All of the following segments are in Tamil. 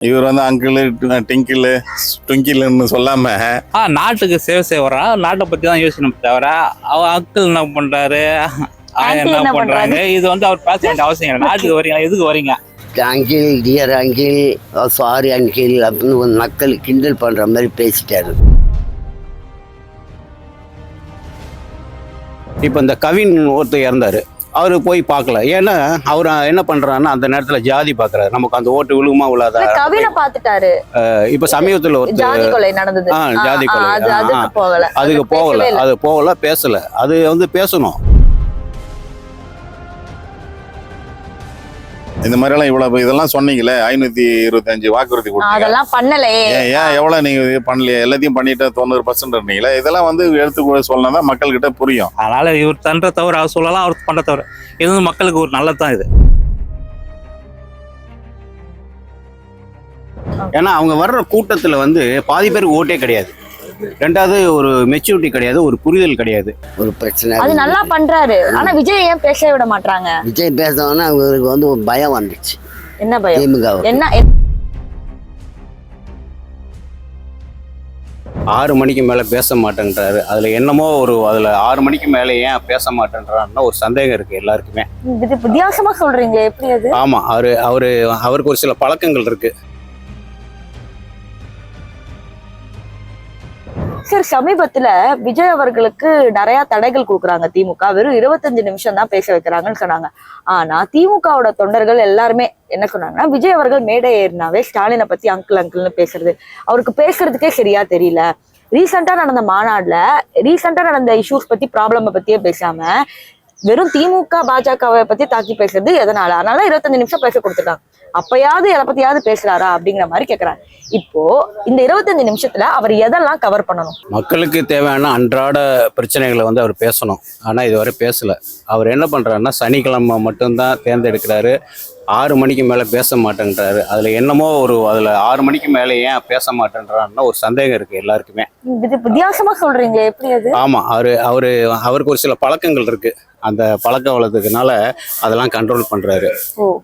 இவர் வந்து அங்கிள் டிங்கிள் டுங்கிள்னு சொல்லாம நாட்டுக்கு சேவை செய்வரா, நாட்டை பத்தி தான் யோசிக்கணும் தவிர அவர் அங்கிள் என்ன பண்றாரு, என்ன பண்றாங்க, இது வந்து அவர் பேச வேண்டிய அவசியம் இல்லை. நாட்டுக்கு வரீங்க, எதுக்கு வரீங்க? Uncle, dear uncle, sorry uncle அப்படின்னு மக்கள் கிண்டல் பண்ற மாதிரி பேசிட்டாரு. இப்போ இந்த கவின் ஒருத்தர் இறந்தாரு, அவரு போய் பார்க்கல. ஏன்னா அவர் என்ன பண்றாருன்னா அந்த நேரத்துல ஜாதி பாக்குறாரு, நமக்கு அந்த ஓட்டு விழுகுமா விழாதா. கவினை பார்த்துட்டாரு. இப்ப சமீபத்துல ஒரு ஜாதி கொலை நடந்தது. ஜாதி கொலை அதுக்கு போகல, அது போகல, பேசல. அது வந்து பேசணும். இந்த மாதிரி எல்லாம் இவ்வளவு இதெல்லாம் சொன்னீங்களே, 525 வாக்குறுதி அதெல்லாம் பண்ணலே. ஏன் எவ்வளவு நீங்க பண்ணலையே? எல்லாத்தையும் பண்ணிட்டு 90% இருந்தீங்களே. இதெல்லாம் வந்து எடுத்து சொல்லலாம் மக்கள் கிட்ட புரியும். அதனால இவர் தன்ற தவிர அவர் சொல்லலாம், அவர் பண்ற தவிர இது வந்து மக்களுக்கு ஒரு நல்லதான் இது. ஏன்னா அவங்க வர்ற கூட்டத்துல வந்து பாதி பேருக்கு ஓட்டே கிடையாது. ரெண்டாவது ஒரு மெச்சூரிட்டி கிடையாது, ஒரு புரிதல் கிடையாது. ஒரு பிரச்சனை அது நல்லா பண்றாரு. ஆனா விஜய் ஏன் பேச விட மாட்டாங்க? விஜய் பேசணும்னா அவருக்கு வந்து ஒரு பயம் வந்துச்சு. என்ன பயம்? என்ன 6 மணிக்கு மேல பேச மாட்டேன்றாரு. அதுல என்னமோ ஒரு அதுல 6 மணிக்கு மேல ஏன் பேச மாட்டேன்றாருன்னா ஒரு சந்தேகம் இருக்கு எல்லாருக்குமே. வித்தியாசமா சொல்றீங்களே, எப்படி அது? ஆமா, அவருக்கு ஒரு சில பழக்கங்கள் இருக்கு. சார், சமீபத்துல விஜய் அவர்களுக்கு நிறைய தடைகள் கொடுக்குறாங்க திமுக. வெறும் 25 நிமிஷம் தான் பேச வைக்கிறாங்கன்னு சொன்னாங்க. ஆனா திமுகவோட தொண்டர்கள் எல்லாருமே என்ன சொன்னாங்கன்னா, விஜய் அவர்கள் மேடை ஏறினாவே ஸ்டாலினை பத்தி அங்கிள் அங்கிள்னு பேசுறது, அவருக்கு பேசுறதுக்கே சரியா தெரியல. ரீசெண்டா நடந்த மாநாடுல ரீசெண்டா நடந்த இஷ்யூஸ் பத்தி, ப்ராப்ளம் பத்தியே பேசாம வெறும் திமுக பாஜகவை பத்தி தாக்கி பேசுறது எதனால? அதனால 25 நிமிஷம் பேச கொடுத்துட்டாங்க. அப்பயாவது எதை பத்தியாவது பேசுறாரா அப்படிங்கிற மாதிரி கேக்குறாங்க. இப்போ இந்த 25 நிமிஷத்துல அவர் எதெல்லாம் கவர் பண்ணணும்? மக்களுக்கு தேவையான அன்றாட பிரச்சனைகளை வந்து அவர் பேசணும். ஆனா இதுவரை பேசல. அவர் என்ன பண்றாருன்னா சனிக்கிழமை மட்டும்தான் தேர்ந்தெடுக்கிறாரு. 6 மணிக்கு மேல பேச மாட்டேன்றாரு. அதுல என்னமோ அதுல 6 மணிக்கு மேல ஏன் பேச மாட்டேன்றாருன்னா ஒரு சந்தேகம் இருக்கு எல்லாருக்குமே. வித்தியாசமா சொல்றீங்களே, எப்படி அது? ஆமா, அவருக்கு ஒரு சில பழக்கங்கள் இருக்கு. அந்த பழக்க வளர்த்துக்குனால அதெல்லாம் கண்ட்ரோல் பண்றாரு.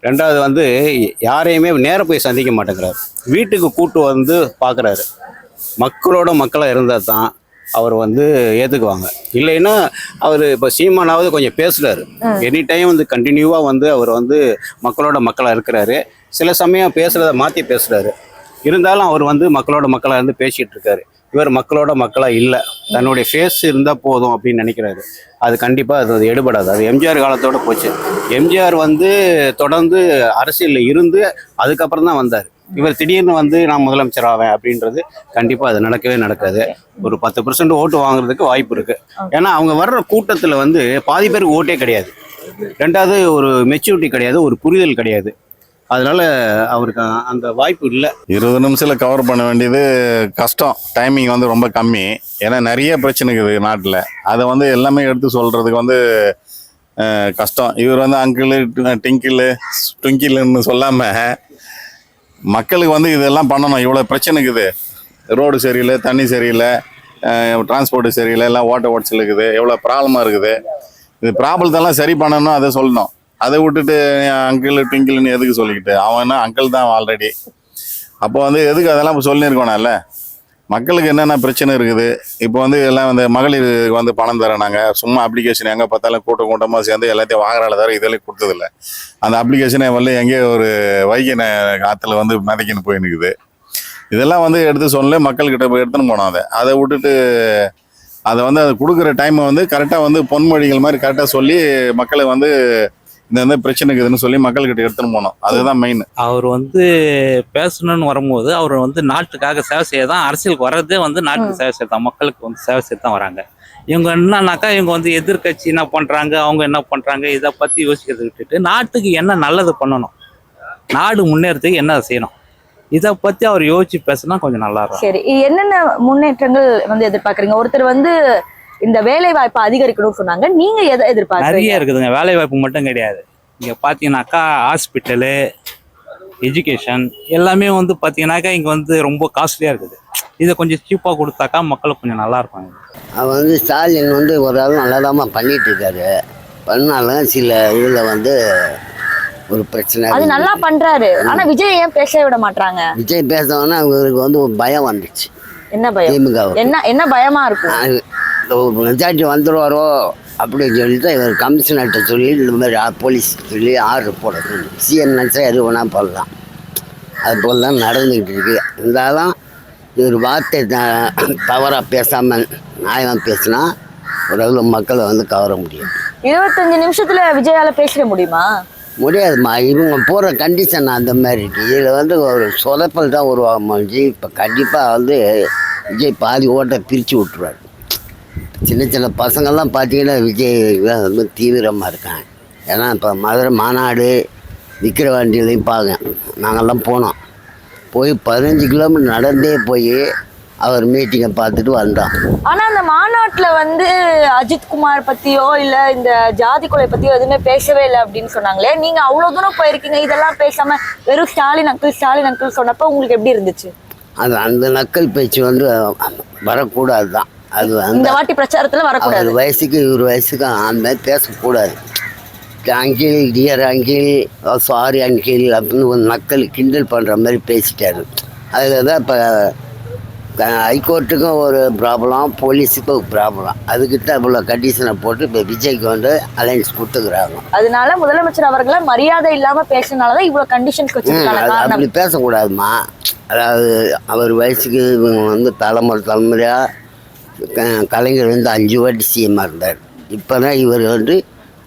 ரெண்டாவது வந்து யாரையுமே நேர போய் சந்திக்க மாட்டேங்கிறாரு. வீட்டுக்கு கூட்டு வந்து பாக்குறாரு. மக்களா இருந்தா தான் அவர் வந்து ஏத்துக்குவாங்க. இல்லைன்னா அவர் இப்போ சீமானாவது கொஞ்சம் பேசுறாரு. எனி டைம் வந்து கண்டினியூவா வந்து அவர் வந்து மக்களா இருக்கிறாரு. சில சமயம் பேசுறத மாத்தி பேசுறாரு. இருந்தாலும் அவர் வந்து மக்களா இருந்து பேசிட்டு இருக்காரு. இவர் மக்களா இல்லை, தன்னுடைய ஃபேஸ் இருந்தால் போதும் அப்படின்னு நினைக்கிறாரு. அது கண்டிப்பாக அது எடுபடாது. அது எம்ஜிஆர் காலத்தோட போச்சு. எம்ஜிஆர் வந்து தொடர்ந்து அரசியலில் இருந்து அதுக்கப்புறம் தான் வந்தார். இவர் திடீர்னு வந்து நான் முதலமைச்சர் ஆவேன் அப்படின்றது கண்டிப்பாக அது நடக்கவே நடக்காது. ஒரு 10% ஓட்டு வாங்குறதுக்கு வாய்ப்பு இருக்கு. ஏன்னா அவங்க வர்ற கூட்டத்தில் வந்து பாதி பேருக்கு ஓட்டே கிடையாது. ரெண்டாவது ஒரு மெச்சூரிட்டி கிடையாது, ஒரு புரிதல் கிடையாது. அதனால அவருக்கு அந்த வாய்ப்பு இல்லை. 20 நிமிஷத்தில் கவர் பண்ண வேண்டியது கஷ்டம். டைமிங் வந்து ரொம்ப கம்மி. ஏன்னா நிறைய பிரச்சனை இருக்குது நாட்டில். அதை வந்து எல்லாமே எடுத்து சொல்கிறதுக்கு வந்து கஷ்டம். இவர் வந்து அங்கிள் டிங்கிள் டுங்கிள்னு சொல்லாமல் மக்களுக்கு வந்து இதெல்லாம் பண்ணணும். இவ்வளோ பிரச்சனை இருக்குது. ரோடு சரியில்லை, தண்ணி சரியில்லை, டிரான்ஸ்போர்ட்டு சரியில்லை, எல்லாம் ஓட்டல் இருக்குது, எவ்வளோ ப்ராப்ளமாக இருக்குது. இது ப்ராப்ளத்தெல்லாம் சரி பண்ணணும், அதை சொல்லணும். அதை விட்டுட்டு அங்கிள் ட்விங்கிள்னு எதுக்கு சொல்லிக்கிட்டு? அவன்னா அங்கிள் தான் ஆல்ரெடி. அப்போ வந்து எதுக்கு அதெல்லாம் சொல்லியிருக்கோனால மக்களுக்கு என்னென்ன பிரச்சனை இருக்குது. இப்போ வந்து எல்லாம் வந்து மகளிர் வந்து பணம் தரேனாங்க. சும்மா அப்ளிகேஷன் எங்கே பார்த்தாலும் கூட்டமாக சேர்ந்து எல்லாத்தையும் வாங்குறாள் தவிர இதெல்லாம் கொடுத்ததில்ல. அந்த அப்ளிகேஷனை வந்து எங்கேயோ ஒரு வைகை ஆற்றுல வந்து மிதக்கின்னு போயின்னுக்குது. இதெல்லாம் வந்து எடுத்து சொல்ல மக்கள்கிட்ட போய் எடுத்துன்னு போனோம். அதை விட்டுட்டு அதை வந்து அது கொடுக்குற டைமை வந்து கரெக்டாக வந்து பொன்மொழிகள் மாதிரி கரெக்டாக சொல்லி மக்களை வந்து இந்த பிரச்சனை இருக்குதுன்னு சொல்லி மக்கள்கிட்ட எடுத்துன்னு போனோம். அதுதான் மெயின். அவர் வந்து பேசணும்னு வரும்போது அவர் வந்து நாட்டுக்காக சேவை செய்ய தான், அரசியலுக்கு வர்றதே வந்து நாட்டுக்கு சேவை செய்ய தான், மக்களுக்கு வந்து சேவை செய்ய தான் வராங்க. இவங்க என்னன்னாக்கா இவங்க வந்து எதிர்கட்சி என்ன பண்றாங்க, அவங்க என்ன பண்றாங்க, இதை பத்தி யோசிக்கிறத விட்டுட்டு நாட்டுக்கு என்ன நல்லது பண்ணணும், நாடு முன்னேறதுக்கு என்ன செய்யணும், இதை பத்தி அவர் யோசிச்சு பேசினா கொஞ்சம் நல்லா இருக்கும். சரி, என்னென்ன முன்னேற்றங்கள் வந்து எதிர்பார்க்குறீங்க? ஒருத்தர் வந்து இந்த வேலை வாய்ப்பு அதிகரிக்கணும்னு சொன்னாங்க. நீங்க எதை எதிர்பார்க்குறீங்க? நிறைய இருக்குதுங்க. வேலை வாய்ப்பு மட்டும் கிடையாது. இங்க பாத்தீங்கன்னாக்கா ஹாஸ்பிட்டலு, எஜுகேஷன் எல்லாமே வந்து பாத்தீங்கன்னாக்கா இங்க வந்து ரொம்ப காஸ்ட்லியா இருக்குது. இதை கொஞ்சம் சீப்பா கொடுத்தாக்கா மக்களுக்கு கொஞ்சம் நல்லா இருப்பாங்க. அவன் வந்து ஸ்டாலின் வந்து ஒரு ஆள் நல்லாதாம்மா பண்ணிட்டு இருக்காரு. பண்ணாலும் சில இதில் வந்து ஒரு பிரச்சனை அது நல்லா பண்றாரு. ஆனா விஜய் ஏன் பேசவே விட மாட்டாங்க? விஜய் பேசணும்னா அவங்களுக்கு வந்து ஒரு பயம் வந்துச்சு. என்ன பயம்? திமுக என்ன பயமா இருக்கும்? மெஜாரிட்டி வந்துடுவாரோ அப்படின்னு சொல்லிட்டு இவர் கமிஷனர்கிட்ட சொல்லி இந்த மாதிரி போலீஸ் சொல்லி ஆர்டர் போட சொல்லி சிஎம் நினச்சா எது வேணால் போடலாம். அது போல் தான் நடந்துக்கிட்டு இருக்கு. இருந்தாலும் இவர் வார்த்தை தவறாக பேசாமல் நியாயமாக பேசினா ஓரளவு மக்களை வந்து கவர முடியும். 25 நிமிஷத்துல விஜயால பேசிட முடியுமா? முடியாதுமா. இவங்க போகிற கண்டிஷன் அந்த மாதிரி இருக்குது. இதில் வந்து ஒரு சொதப்பல் தான் உருவாகும். விஜய் இப்போ கண்டிப்பாக வந்து விஜய் பாதி ஓட்டை பிரித்து விட்டுருவார். சின்ன சின்ன பசங்கள்லாம் பார்த்தீங்கன்னா விஜய் வந்து தீவிரமாக இருக்காங்க. ஏன்னா இப்போ மதுரை மாநாடு விற்கிற வண்டியிலையும் பாருங்க, நாங்கள்லாம் போய் 15 கிலோமீட்டர் நடந்தே போய் அவர் மீட்டிங்கை பார்த்துட்டு வந்தோம். ஆனா அந்த மாநாட்டுல வந்து அஜித்குமார் பத்தியோ இல்ல இந்த ஜாதி கொலை பத்தியோ எதுவுமே பேசவே இல்லை அப்படின்னு சொன்னாங்களே. நீங்க அவ்வளவு தூரம் போயிருக்கீங்க, இதெல்லாம் பேசாம வெறும் ஸ்டாலின் அங்கிள் சொன்னப்ப உங்களுக்கு எப்படி இருந்துச்சு? அந்த நக்கல் பேச்சு வந்து வரக்கூடாது தான். அது இந்த வாட்டி பிரச்சாரத்துல வரக்கூடாது. அவர் வயசுக்கு இவர் வயசுக்கு அந்த மாதிரி பேசக்கூடாது. Uncle, dear uncle, sorry uncle அப்படின்னு ஒரு நக்கல் கிண்டல் பண்ணுற மாதிரி பேசிட்டாரு. அதில் தான் இப்போ ஹைகோர்ட்டுக்கும் ஒரு ப்ராப்ளம், போலீஸுக்கும் ஒரு ப்ராப்ளம். அதுக்கிட்ட இவ்வளோ கண்டிஷனை போட்டு இப்போ விஜய்க்கு வந்து அலைன்ஸ் கொடுத்துக்கிறாங்க. அதனால முதலமைச்சர் அவர்களை மரியாதை இல்லாம பேசினாலதான் இவ்வளவு கண்டிஷன்ஸ் வச்சிருக்காங்க. அப்படி பேசக்கூடாதுமா. அதாவது அவர் வயசுக்கு இவங்க வந்து தலைமுறையாக கலைஞர் வந்து 5 வாட்டி சிஎம்மாக இருந்தார். இப்போ தான் இவர் வந்து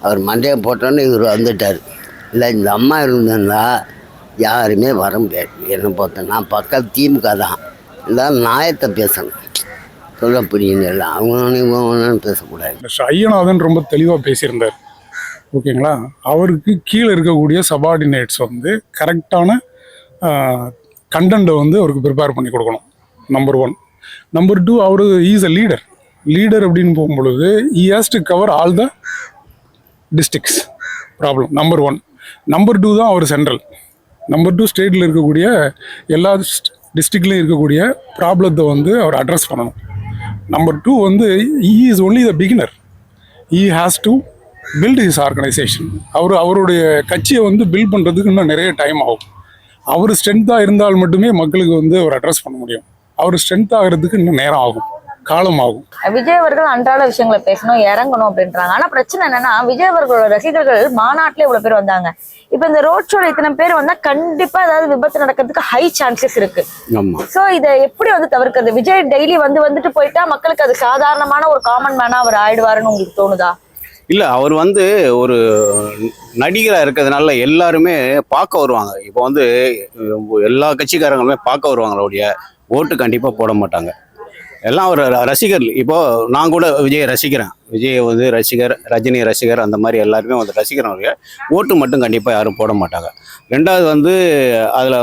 அவர் மண்டையை போட்டோன்னு இவர் வந்துட்டார். இல்லை இந்த அம்மா இருந்ததுன்னா யாருமே வர முடியாது. என்ன பார்த்தேன் நான் பக்கம் திமுக தான். இருந்தாலும் நியாயத்தை பேசணும், சொல்ல புரியுங்க. இல்லை அவங்க பேசக்கூடாது. ஐயநாதன் ரொம்ப தெளிவாக பேசியிருந்தார். ஓகேங்களா? அவருக்கு கீழே இருக்கக்கூடிய சபார்டினேட்ஸ் வந்து கரெக்டான கண்டென்ட்டை வந்து அவருக்கு ப்ரிப்பேர் பண்ணி கொடுக்கணும். நம்பர் 1. நம்பர் 2, அவர் இஸ் அ லீடர் அப்படின்னு போகும்பொழுது he has to cover all the districts problem. Number 1. Number 2 தான் அவர் சென்ட்ரல். நம்பர் 2 ஸ்டேட்டில் இருக்கக்கூடிய எல்லா டிஸ்ட்ரிக்ட்லேயும் இருக்கக்கூடிய ப்ராப்ளத்தை வந்து அவர் அட்ரஸ் பண்ணணும். நம்பர் 2 வந்து he is only the beginner. he has to build his organization. அவருடைய கட்சியை வந்து பில்ட் பண்ணுறதுக்கு இன்னும் நிறைய டைம் ஆகும். அவர் ஸ்ட்ரென்த்தாக இருந்தால் மட்டுமே மக்களுக்கு வந்து அவர் அட்ரஸ் பண்ண முடியும். அவர் ஸ்ட்ரென்த் ஆகிறதுக்கு இன்னும் நேரம் ஆகும், காலம் ஆகும். விஜய் அவர்கள் அன்றாட விஷயங்களை பேசணும், இறங்கணும் அப்படின்றாங்க. ஆனா பிரச்சனை என்னன்னா விஜய் அவர்களோட ரசிகர்கள் மாநாட்டுல இவ்வளவு பேர் வந்தாங்க. இப்ப இந்த ரோட் ஷோல இத்தனை பேர் வந்தா கண்டிப்பா ஏதாவது விபத்து நடக்கிறதுக்கு ஹை சான்சஸ் இருக்கு. சோ இதை எப்படி வந்து தவிர்க்கிறது? விஜய் டெய்லி வந்துட்டு போயிட்டா மக்களுக்கு அது சாதாரணமான ஒரு காமன் மேனா அவர் ஆயிடுவாருன்னு உங்களுக்கு தோணுதா? இல்லை, அவர் வந்து ஒரு நடிகராக இருக்கிறதுனால எல்லாருமே பார்க்க வருவாங்க. இப்போ வந்து எல்லா கட்சிக்காரங்களுமே பார்க்க வருவாங்க. அவருடைய ஓட்டு கண்டிப்பாக போட மாட்டாங்க. எல்லாம் ஒரு ரசிகர். இப்போது நான் கூட விஜய் ரசிக்கிறேன். விஜய் வந்து ரசிகர், ரஜினி ரசிகர், அந்த மாதிரி எல்லாருமே வந்து ரசிக்கிறவங்க. ஓட்டு மட்டும் கண்டிப்பாக யாரும் போட மாட்டாங்க. 2வது வந்து அதில்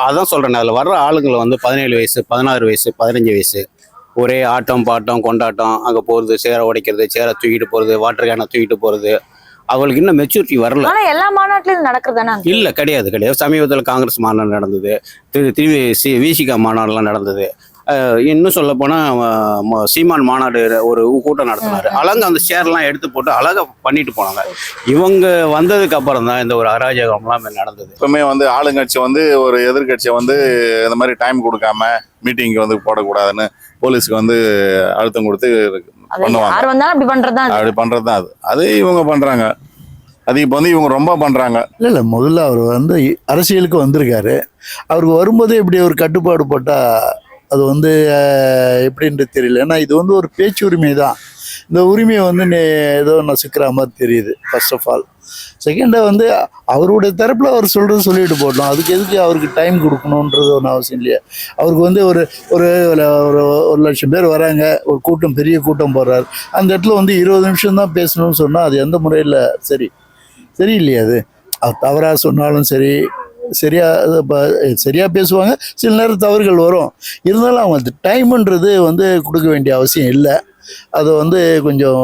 அதான் சொல்கிறேன், அதில் வர்ற ஆளுங்களை வந்து 17 வயசு, 16 வயசு, 15 வயசு, ஒரே ஆட்டம் பாட்டம் கொண்டாட்டம், அங்கே போகிறது, சேரை உடைக்கிறது, சேரை தூக்கிட்டு போகிறது, வாட்டர் கேனை தூக்கிட்டு போகிறது. அவங்களுக்கு இன்னும் மெச்சூரிட்டி வரல. எல்லா மாநாட்டிலும் நடக்கிறதானா? இல்லை, கிடையாது. சமீபத்தில் காங்கிரஸ் மாநாடு நடந்தது, விசிகா மாநாடுலாம் நடந்தது. இன்னும் சொல்ல போனால் சீமான் மாநாடு ஒரு கூட்டம் நடத்தினார். அழகாக அந்த சேர்லாம் எடுத்து போட்டு அழகாக பண்ணிட்டு போனாங்க. இவங்க வந்ததுக்கு அப்புறம் தான் இந்த ஒரு அராஜகம்லாம் நடந்தது. எப்பவுமே வந்து ஆளுங்கட்சி வந்து ஒரு எதிர்கட்சியை வந்து இந்த மாதிரி டைம் கொடுக்காம மீட்டிங்க்கு வந்து போடக்கூடாதுன்னு போலீஸுக்கு வந்து அழுத்தம் கொடுத்து பண்ணுவாங்க. அப்படி பண்றதுதான் அது இவங்க பண்றாங்க. அது இப்போ வந்து இவங்க ரொம்ப பண்றாங்க. இல்லை முதல்ல அவர் வந்து அரசியலுக்கு வந்திருக்காரு. அவருக்கு வரும்போதே இப்படி ஒரு கட்டுப்பாடு போட்டால் அது வந்து எப்படின்ட்டு தெரியல. ஏன்னா இது வந்து ஒரு பேச்சு உரிமை தான். இந்த உரிமையை வந்து ஏதோ நசுக்கிற மாதிரி தெரியுது ஃபர்ஸ்ட் ஆஃப் ஆல். செகண்டாக வந்து அவருடைய தரப்பில் அவர் சொல்கிறது சொல்லிட்டு போட்டோம். அதுக்கு எதுக்கு அவருக்கு டைம் கொடுக்கணுன்றது ஒன்றும் அவசியம் இல்லையா? அவருக்கு வந்து ஒரு ஒரு ஒரு லட்சம் பேர் வராங்க, ஒரு கூட்டம், பெரிய கூட்டம் போடுறாரு. அந்த இடத்துல வந்து 20 நிமிஷம் தான் பேசணும்னு சொன்னால் அது எந்த முறையில் சரி இல்லையா? அது அவர் தவறாக சொன்னாலும் சரி, சரியாக பேசுவாங்க. சில நேரம் தவறுகள் வரும். இருந்தாலும் அவங்க டைமுன்றது வந்து கொடுக்க வேண்டிய அவசியம் இல்லை. அது வந்து கொஞ்சம்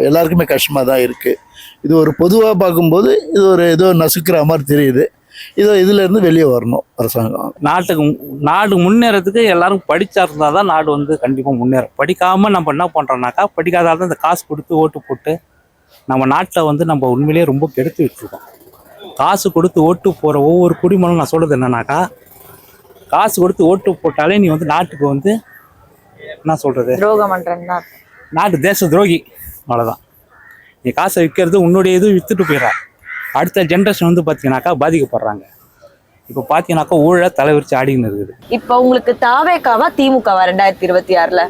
எல்லாருக்குமே கஷ்டமாக தான் இருக்குது. இது ஒரு பொதுவாக பார்க்கும்போது இது ஒரு ஏதோ நசுக்கிற மாதிரி தெரியுது. இதிலேருந்து வெளியே வரணும் அரசாங்கம். நாடு முன்னேறதுக்கு எல்லாரும் படிச்சா இருந்தால் தான் நாடு வந்து கண்டிப்பாக முன்னேறும். படிக்காமல் நம்ம என்ன பண்ணுறோம்னாக்கா, படிக்காதான் இந்த காசு கொடுத்து ஓட்டு போட்டு நம்ம நாட்டில் வந்து நம்ம உண்மையிலேயே ரொம்ப கெடுத்து விட்டுருக்கோம். காசு கொடுத்து ஓட்டு போகிற ஒவ்வொரு குடிமகனும் நான் சொல்கிறது என்னன்னாக்கா, காசு கொடுத்து ஓட்டு போட்டாலே நீ வந்து நாட்டுக்கு வந்து என்ன சொல்கிறது, துரோகம் பண்றேன்னா நாட்டு தேச துரோகி, அவ்வளோதான். நீ காசை விற்கிறது உன்னுடைய இது விற்றுட்டு போயிடுற. அடுத்த ஜென்ரேஷன் வந்து பார்த்தீங்கன்னாக்கா பாதிக்கப்படுறாங்க. இப்போ பார்த்தீங்கன்னாக்கா ஊழல தலைவிரிச்சு ஆடின்னு இருக்குது. இப்போ உங்களுக்கு தாவேக்காவா திமுகவா 2026ல?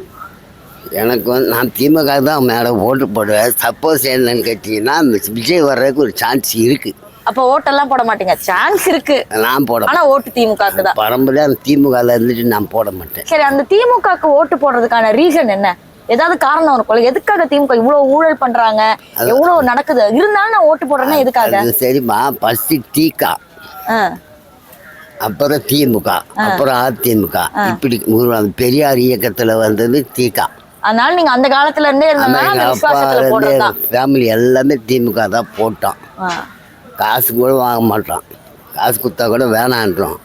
எனக்கு வந்து நான் திமுக தான் மேடம் ஓட்டு போடுவேன். சப்போஸ் என்னன்னு கேட்டிங்கன்னா விஜய் வர்றதுக்கு ஒரு சான்ஸ் இருக்குது. அப்போ ஓட்டெல்லாம் போட மாட்டீங்க? சான்ஸ் இருக்கு, நான் போட ஆனா ஓட்டு திமுகக்கு தான். பரம்பரையாக அந்த திமுகவில் இருந்துட்டு நான் போட மாட்டேன். சரி, அந்த திமுகக்கு ஓட்டு போடுறதுக்கான ரீசன் என்ன? ஏதாவது காரணம் இருக்கும். எதுக்காக திமுக இவ்வளவு ஊழல் பண்றாங்க, எவ்வளவு நடக்குது, இருந்தாலும் நான் ஓட்டு போடுறேன்னா எதுக்காக? அது சரிம்மா, ஃபர்ஸ்ட் திக, அப்புறம் திமுக, அப்புறம் அதிமுக, இப்படி பெரியார் இயக்கத்தில் வந்தது திக. அதனால நீங்க அந்த காலத்துல இருந்தே இருந்தா ஃபேமிலி எல்லாமே திமுக தான் போட்டோம். காசு கூட வாங்க மாட்டோம், காசு கொடுத்தா கூட வேணான்றோம்.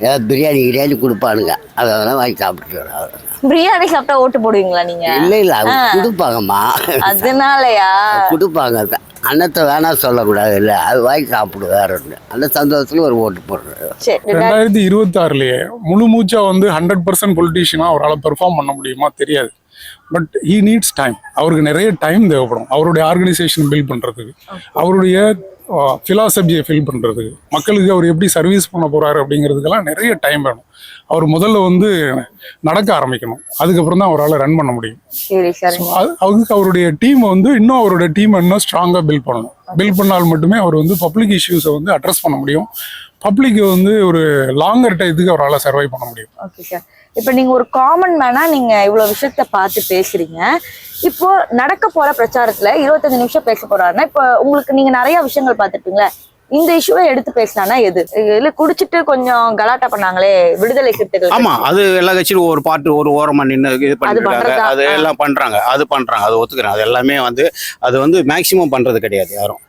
ஏதாவது பிரியாணி கொடுப்பானுங்க, அதெல்லாம் வாங்கி சாப்பிட்டுட்டு. பிரியாணி சாப்பிட்டா ஓட்டு போடுவீங்களா நீங்க? இல்லை அது கொடுப்பாங்கம்மா, அதனாலயா கொடுப்பாங்க. அன்னத்தை வேணா சொல்லக்கூடாது, இல்லை அது வாங்கி சாப்பிடு, வேற ஒன்று அந்த சந்தோஷத்துல ஒரு ஓட்டு போடுறேன். 2026லயே முழு மூச்சா வந்து 100% பொலிட்டீஷியனா அவரால் பெர்ஃபார்ம் பண்ண முடியுமா தெரியாது. But he needs time. அவருக்கு நிறைய டைம் தேவைப்படும். அவருடைய ஆர்கனைசேஷன் பில்ட் பண்ணுறதுக்கு, அவருடைய ஃபிலாசபியை ஃபில் பண்ணுறதுக்கு, மக்களுக்கு அவர் எப்படி சர்வீஸ் பண்ண போகிறாரு அப்படிங்கிறதுக்கெல்லாம் நிறைய டைம் வேணும். அவர் முதல்ல வந்து நடக்க ஆரம்பிக்கணும், அதுக்கப்புறம் தான் அவரால் ரன் பண்ண முடியும். அதுக்கு அவருடைய டீம் வந்து இன்னும் அவருடைய டீம் இன்னும் ஸ்ட்ராங்காக பில்ட் பண்ணணும். பில்ட் பண்ணால் மட்டுமே அவர் வந்து பப்ளிக் இஷ்யூஸை வந்து அட்ரஸ் பண்ண முடியும். பப்ளிக் வந்து ஒரு லாங்கர் டைத்துக்கு அவரால் சர்வை பண்ண முடியும். ஓகே சார், இப்போ நீங்க ஒரு காமன் மேனா நீங்க இவ்வளவு விஷயத்த பார்த்து பேசுறீங்க. இப்போ நடக்க போற பிரச்சாரத்துல 25 நிமிஷம் பேச போறாருன்னா, இப்போ உங்களுக்கு நீங்க நிறைய விஷயங்கள் பார்த்துருப்பீங்களா, இந்த இஷ்யூவை எடுத்து பேசினானா எது? இல்ல குடிச்சிட்டு கொஞ்சம் கலாட்டா பண்ணாங்களே விடுதலை சிறுத்தைகள். ஆமா, அது எல்லா கட்சியும் ஒரு பாட்டு ஒரு ஓரமா நின்று இது பண்ணிருக்காங்க, அது எல்லாம் பண்றாங்க, அது ஒத்துக்கிறேன். அது எல்லாமே வந்து அது வந்து மேக்சிமம் பண்றது கிடையாது யாரும்.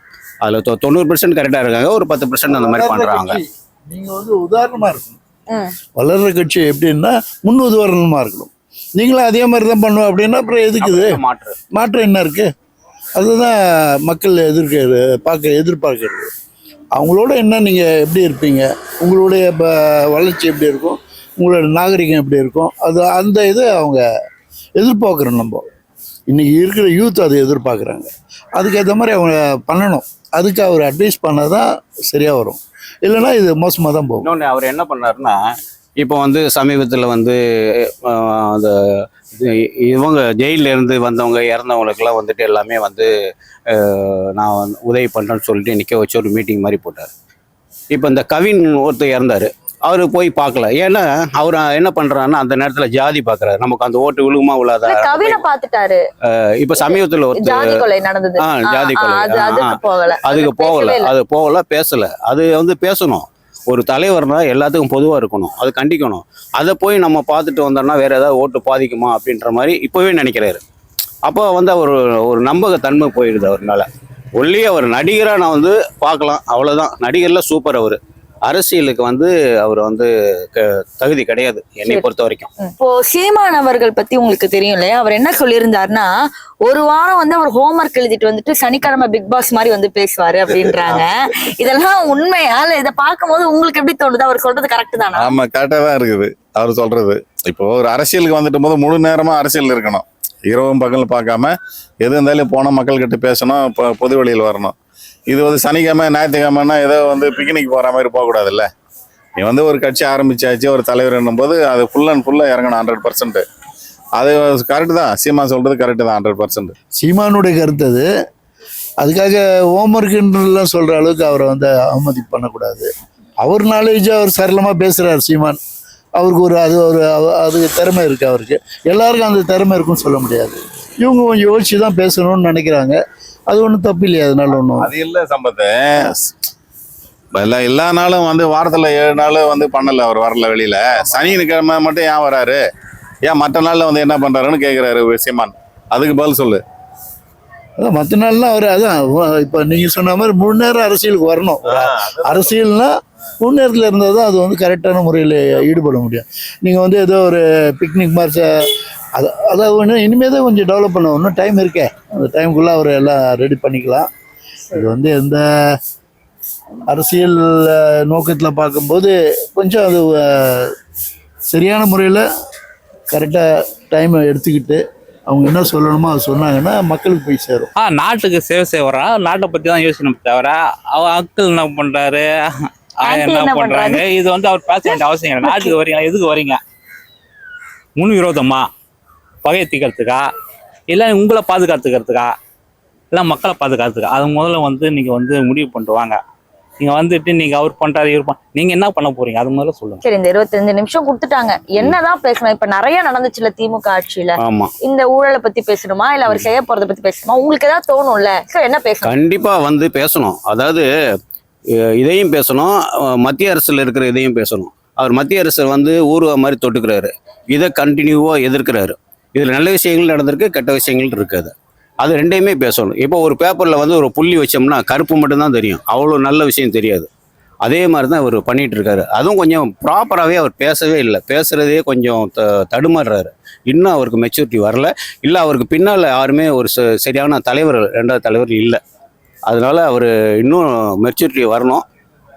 அதுல 90% கரெக்டா இருக்காங்க, ஒரு 10% அந்த மாதிரி பண்றாங்க. நீங்க வந்து உதாரணமா இருக்கணும். வளர்ற கட்சி எப்படின்னா முன் உதாரணமா இருக்கணும். நீங்களும் அதே மாதிரி தான் பண்ணுவோம் அப்படின்னா அப்புறம் எதுக்குது மாற்றம் என்ன இருக்கு? அதுதான் மக்கள் எதிர்பார்க்கறது. அவங்களோட என்ன நீங்கள் எப்படி இருப்பீங்க, உங்களுடைய வளர்ச்சி எப்படி இருக்கும், உங்களோட நாகரிகம் எப்படி இருக்கும், அது அந்த இதை அவங்க எதிர்பார்க்குறோம். நம்ம இன்றைக்கி இருக்கிற யூத் அதை எதிர்பார்க்குறாங்க. அதுக்கேற்ற மாதிரி அவங்க பண்ணணும். அதுக்கு அவர் அட்வைஸ் பண்ணால் தான் சரியாக வரும், இல்லைன்னா இது மோசமாக தான் போகும். இன்னொன்று அவர் என்ன பண்ணாருன்னா, இப்போ வந்து சமீபத்தில் வந்து அந்த இவங்க ஜெயிலேருந்து வந்தவங்க இறந்தவங்களுக்கெல்லாம் வந்துட்டு எல்லாமே வந்து நான் வந்து உதவி பண்ணுறேன்னு சொல்லிட்டு நிற்க வச்சு ஒரு மீட்டிங் மாதிரி போட்டார். இப்போ இந்த கவின் ஒருத்தர் இறந்தார், அவர் போய் பார்க்கல. ஏன்னா அவர் என்ன பண்றாருன்னா அந்த நேரத்துல ஜாதி பாக்குறாரு, நமக்கு அந்த ஓட்டு விழுகுமா விழாதா. கவினை பார்த்துட்டாரு. இப்ப சமீபத்துல ஒரு ஜாதி கொலை நடந்தது, ஜாதி கொலை அதுக்கு போகல, பேசல. அது வந்து பேசணும். ஒரு தலைவர்னா எல்லாத்துக்கும் பொதுவாக இருக்கணும், அது கண்டிக்கணும். அதை போய் நம்ம பார்த்துட்டு வந்தோம்னா வேற ஏதாவது ஓட்டு பாதிக்குமா அப்படின்ற மாதிரி இப்போவே நினைக்கிறாரு. அப்போ வந்து ஒரு நம்பகத்தன்மை போயிடுது அவர்னால. ஒல்லி அவர் நடிகராக நான் வந்து பார்க்கலாம், அவ்வளோதான். நடிகரில் சூப்பர். அவர் அரசியலுக்கு வந்து அவர் வந்து தகுதி கிடையாது என்னை பொறுத்த வரைக்கும். இப்போ சீமான் அவர்கள் பத்தி உங்களுக்கு தெரியும் இல்லையா, அவர் என்ன சொல்லியிருந்தாருன்னா, ஒரு வாரம் வந்து அவர் ஹோம்ஒர்க் எழுதிட்டு வந்துட்டு சனிக்கிழமை பிக் பாஸ் மாதிரி வந்து பேசுவாரு அப்படின்றாங்க. இதெல்லாம் உண்மையா? இல்ல இதை பார்க்கும்போது உங்களுக்கு எப்படி தோணுது? அவர் சொல்றது கரெக்ட் தானா? ஆமா, கரெக்டா தான் இருக்குது அவர் சொல்றது. இப்போ ஒரு அரசியலுக்கு வந்துட்டு போது முழு நேரமா அரசியல் இருக்கணும், இரவும் பகல் பார்க்காம எது இருந்தாலும் போன மக்கள்கிட்ட பேசணும், பொது வழியில் வரணும். இது வந்து சனிக்கிழமை ஞாயிற்றுக்கிழமைன்னா ஏதோ வந்து பிக்னிக் போகிற மாதிரி போகக்கூடாதுல்ல. நீ வந்து ஒரு கட்சி ஆரம்பிச்சாச்சு, ஒரு தலைவர் என்னும்போது அது ஃபுல் அண்ட் ஃபுல்லாக இறங்கணும் 100%. அது கரெக்டு தான், சீமான் சொல்கிறது கரெக்டு தான் 100%. சீமானுடைய கருத்து அது. அதுக்காக ஹோம்ஒர்க்குன்றலாம் சொல்கிற அளவுக்கு அவரை வந்து அவமதி பண்ணக்கூடாது. அவர் நாலேஜாக அவர் சரளமாக பேசுகிறார் சீமான். அவருக்கு அது திறமை இருக்குது. அவருக்கு எல்லாருக்கும் அந்த திறமை இருக்குன்னு சொல்ல முடியாது. இவங்க கொஞ்சம் யோசிச்சு தான் பேசணும்னு நினைக்கிறாங்க. அது ஒன்றும் தப்பு இல்லையா? அதனால ஒன்றும் அது இல்லை சம்பத்தை. எல்லா நாளும் வந்து வாரத்தில் 7 நாள் வந்து பண்ணல, அவர் வரல வெளியில். சனிக்கிழமை மட்டும் ஏன் வராரு, ஏன் மற்ற நாளில் வந்து என்ன பண்ணுறாருன்னு கேட்குறாரு சீமான். அதுக்கு பதில் சொல்லு. அதான் மற்ற நாள்லாம் அவர் அதான் இப்போ நீங்கள் சொன்ன மாதிரி முழு நேரம் அரசியலுக்கு வரணும். அரசியல்னா முழு நேரத்தில் இருந்தால் தான் அது வந்து கரெக்டான முறையில் ஈடுபட முடியும். நீங்கள் வந்து ஏதோ ஒரு பிக்னிக் மாதிரி அதாவது ஒன்று இனிமேல் தான் கொஞ்சம் டெவலப் பண்ண, இன்னும் டைம் இருக்கே. அந்த டைமுக்குள்ளே அவர் எல்லாம் ரெடி பண்ணிக்கலாம். இது வந்து எந்த அரசியல் நோக்கத்தில் பார்க்கும்போது கொஞ்சம் அது சரியான முறையில் கரெக்டாக டைமை எடுத்துக்கிட்டு அவங்க என்ன சொல்லணுமோ அதை சொன்னாங்கன்னா மக்களுக்கு போய் சேரும். நாட்டுக்கு சேவை செய்வரா, நாட்டை பற்றி தான் யோசிக்கணும் தவிர அவர் அங்கிள் என்ன பண்ணுறாரு, என்ன பண்ணுறாங்க, இது வந்து அவர் பேச வேண்டிய அவசியம் இல்லை. நாட்டுக்கு வரீங்க, எதுக்கு வரீங்க? முன் விரோதமா, பகையை தீர்க்கறதுக்கா, இல்லை உங்களை பாதுகாத்துக்கிறதுக்கா, இல்லை மக்களை பாதுகாத்துக்கா? அது முதல்ல வந்து நீங்கள் வந்து முடிவு பண்ணிட்டு வாங்க. நீங்க வந்துட்டு நீங்க அவர் பண்றாரு இவர் நீங்க என்ன பண்ண போறீங்க அது முதல்ல சொல்லுங்க. சரி, இந்த 25 நிமிஷம் கொடுத்துட்டாங்க, என்னதான் பேசணும்? இப்ப நிறைய நடந்துச்சுல திமுக ஆட்சியில. ஆமா, இந்த ஊழலை பத்தி பேசணுமா இல்ல அவர் செய்ய போறதை பத்தி பேசணுமா? உங்களுக்கு ஏதாவது தோணும்ல, சார் என்ன பேசணும்? கண்டிப்பா வந்து பேசணும். அதாவது இதையும் பேசணும், மத்திய அரசுல இருக்கிற இதையும் பேசணும். அவர் மத்திய அரசு வந்து ஊர்வா மாதிரி தொட்டுக்கிறாரு, இதை கண்டினியூவா எதிர்க்கிறாரு. இதுல நல்ல விஷயங்கள் நடந்திருக்கு, கெட்ட விஷயங்கள் இருக்காது. அது ரெண்டையுமே பேசணும். இப்போ ஒரு பேப்பரில் வந்து ஒரு புள்ளி வச்சோம்னா கருப்பு மட்டும்தான் தெரியும், அவ்வளோ நல்ல விஷயம் தெரியாது. அதே மாதிரி தான் அவர் பண்ணிட்டு இருக்காரு. அதுவும் கொஞ்சம் ப்ராப்பராகவே அவர் பேசவே இல்லை, பேசுகிறதே கொஞ்சம் தடுமாறுறாரு. இன்னும் அவருக்கு மெச்சூரிட்டி வரல, இல்லை அவருக்கு பின்னால் யாருமே ஒரு சரியான தலைவர், ரெண்டாவது தலைவர் இல்லை. அதனால அவர் இன்னும் மெச்சூரிட்டி வரணும்.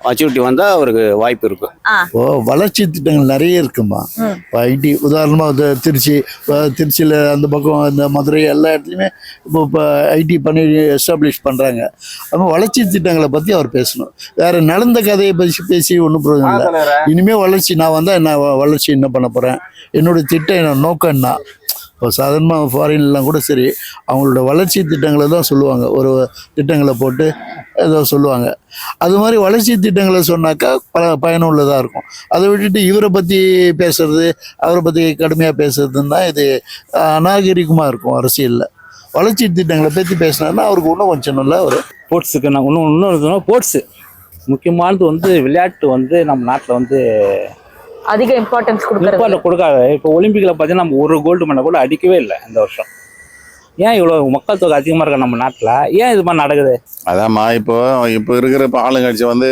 மெச்சூரிட்டி வந்தால் அவருக்கு வாய்ப்பு இருக்கு. இப்போ வளர்ச்சி திட்டங்கள் நிறைய இருக்குமா. இப்போ ஐடி உதாரணமாக திருச்சியில் அந்த பக்கம் இந்த மதுரை எல்லா இடத்துலையுமே இப்போ ஐடி பண்ணி எஸ்டாப்ளிஷ் பண்ணுறாங்க. அப்போ வளர்ச்சி திட்டங்களை பற்றி அவர் பேசணும். வேறு நடந்த கதையை பேசி ஒன்றும் பிரயோஜனம் இல்லை. இனிமேல் வளர்ச்சி நான் வந்தால் என்ன வளர்ச்சி என்ன பண்ண போகிறேன், என்னோடய திட்டம் என்ன நோக்கம் என்ன. இப்போ சாதாரணமாக ஃபாரின்லாம் கூட சரி, அவங்களோட வளர்ச்சி திட்டங்களை தான் சொல்லுவாங்க, ஒரு திட்டங்களை போட்டு ஏதோ சொல்லுவாங்க. அது மாதிரி வளர்ச்சி திட்டங்களை சொன்னாக்கா பயனுள்ளதாக இருக்கும். அதை விட்டுட்டு இவரை பற்றி பேசுறது, அவரை பற்றி கடுமையாக பேசுறதுன்னா இது அநாகரிகமாக இருக்கும் அரசியலில். வளர்ச்சி திட்டங்களை பற்றி பேசினாருன்னா அவருக்கு இன்னும் கொஞ்சம் நல்லா ஒரு ஸ்போர்ட்ஸுக்கு நான் இன்னொரு ஸ்போர்ட்ஸு முக்கியமானது வந்து விளையாட்டு வந்து நம்ம நாட்டில் வந்து அதிக இம்பார்ட்டன்ஸ் கொடுக்காது. இப்போ ஒலிம்பிக்கில் பார்த்தீங்கன்னா நம்ம ஒரு கோல்டு மெடல் கூட அடிக்கவே இல்லை இந்த வருஷம். ஏன் இவ்வளோ மக்கள் தொகை அதிகமாக இருக்க நம்ம நாட்டில் ஏன் இது மாதிரி நடக்குது? அதாம்மா, இப்போ இருக்கிற ஆளுங்கட்சி வந்து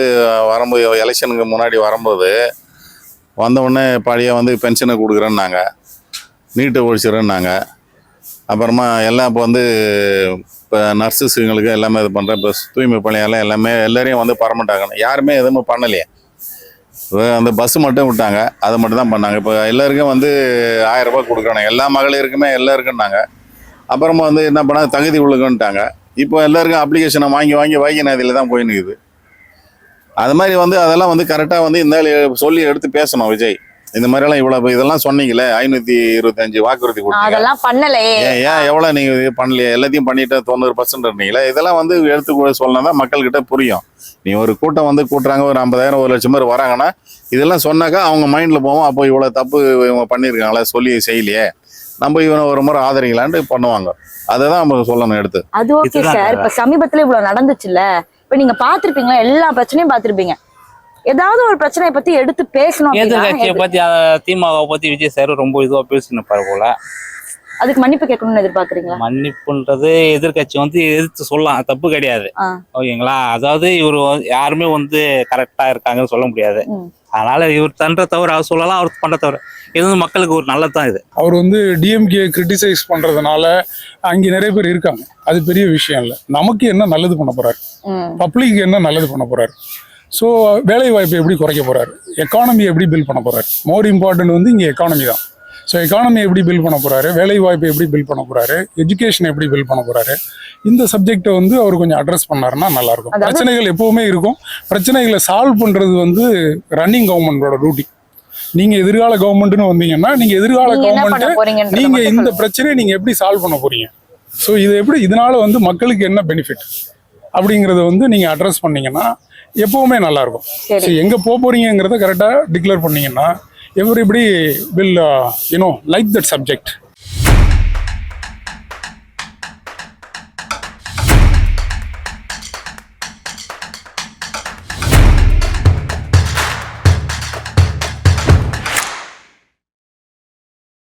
வரும்போது எலெக்ஷனுக்கு முன்னாடி வரும்போது வந்தவுடனே பழைய வந்து பென்ஷனை கொடுக்குறேன்னாங்க, நீட்டை ஒழிச்சிடறேன்னாங்க. அப்புறமா எல்லாம் இப்போ வந்து இப்போ நர்ஸஸுங்களுக்கு எல்லாமே இது பண்ணுறேன், இப்போ தூய்மை பணியாளர் எல்லாமே எல்லாரையும் வந்து பர்மனெண்ட் ஆகணும். யாருமே எதுவுமே பண்ணலையே. அந்த பஸ்ஸு மட்டும் விட்டாங்க, அதை மட்டும் தான் பண்ணாங்க. இப்போ எல்லாருக்கும் வந்து 1000 ரூபாய் கொடுக்குறாங்க, எல்லா மகளிருக்குமே எல்லாருக்குன்னாங்க. அப்புறமா வந்து என்ன பண்ணாங்க, தகுதி உள்ளுக்குன்ட்டாங்க. இப்போ எல்லாருக்கும் அப்ளிகேஷனை வாங்கி வைகநதியில் தான் போய் நிற்குது. அது மாதிரி வந்து அதெல்லாம் வந்து கரெக்டாக வந்து இந்த சொல்லி எடுத்து பேசணும். விஜய் இந்த மாதிரிலாம் இவ்வளோ இதெல்லாம் சொன்னீங்களே, 525 வாக்குறுதி கொடுத்தீங்க, ஏன் எவ்வளோ நீங்கள் இது பண்ணலையே, எல்லாத்தையும் பண்ணிட்டு 90% இருந்தீங்களே. இதெல்லாம் வந்து எடுத்து சொல்லணும் தான் மக்கள்கிட்ட புரியும். நீ ஒரு கூட்டம் வந்து கூட்டுறாங்க, ஒரு 50,000 1 லட்சம் பேர் வராங்கன்னா இதெல்லாம் சொன்னாக்கா அவங்க மைண்டில் போவோம். அப்போ இவ்வளோ தப்பு இவங்க பண்ணியிருக்காங்களா, சொல்லி செய்யலையே, நம்ம இவனை ஒரு முறை ஆதரிக்கலான்ட்டு பண்ணுவாங்க. அதை தான் நம்ம சொல்லணும் எடுத்து. அது ஓகே சார். இப்போ சமீபத்தில் இவ்வளோ நடந்துச்சுல்ல, இப்போ நீங்கள் பார்த்துருப்பீங்களா, எல்லா பிரச்சனையும் பார்த்துருப்பீங்க. ஏதாவது ஒரு பிரச்சனையை பத்தி எடுத்து பேசணும். எதிர்கட்சியை பத்தி, திமுக பத்தி விஜய் சார் ரொம்ப இதுவா பேசினிருப்பாரு போல. அதுக்கு மன்னிப்பு கேட்கணும்னு எதிர்பார்க்குறீங்களா? மன்னிப்புன்றது எதிர்கட்சி வந்து எதிர்த்து சொல்லலாம், தப்பு கிடையாது. ஓகேங்களா? அதாவது இவர் யாருமே வந்து கரெக்டா இருக்காங்கன்னு சொல்ல முடியாது. அதனால இவர் தன்ற தவிர அவர் சொல்லலாம், அவர் பண்ற தவிர இது வந்து மக்களுக்கு ஒரு நல்லதான். இது அவர் வந்து டிஎம்கே கிரிட்டிசைஸ் பண்றதுனால அங்கே நிறைய பேர் இருக்காங்க, அது பெரிய விஷயம் இல்லை. நமக்கு என்ன நல்லது பண்ண போறாரு, பப்ளிக்கு என்ன நல்லது பண்ண போறாரு, ஸோ வேலை வாய்ப்பை எப்படி குறைக்க போறாரு, எக்கானமி எப்படி பில்ட் பண்ண போறாரு. மோர் இம்பார்ட்டன்ட் வந்து இங்கே எக்கானமி தான். ஸோ எக்கானமி எப்படி பில்ட் பண்ண போறாரு, வேலை வாய்ப்பை எப்படி பில்ட் பண்ண போறாரு, எஜுகேஷன் எப்படி பில்ட் பண்ண போறாரு, இந்த சப்ஜெக்டை வந்து அவர் கொஞ்சம் அட்ரஸ் பண்ணாருன்னா நல்லா இருக்கும். பிரச்சனைகள் எப்பவுமே இருக்கும், பிரச்சனைகளை சால்வ் பண்றது வந்து ரன்னிங் கவர்மெண்டோட டியூட்டி. நீங்க எதிர்கால கவர்மெண்ட்னு வந்தீங்கன்னா நீங்க எதிர்கால கவர்மெண்ட் நீங்க இந்த பிரச்சனையை நீங்க எப்படி சால்வ் பண்ண போறீங்க, ஸோ இது எப்படி இதனால வந்து மக்களுக்கு என்ன பெனிஃபிட் அப்படிங்கறத வந்து நீங்க அட்ரஸ் பண்ணீங்கன்னா எப்பவுமே நல்லா இருக்கும். ஸோ எங்க போறீங்கிறத கரெக்டா டிக்ளேர் பண்ணீங்கன்னா everybody will like that subject.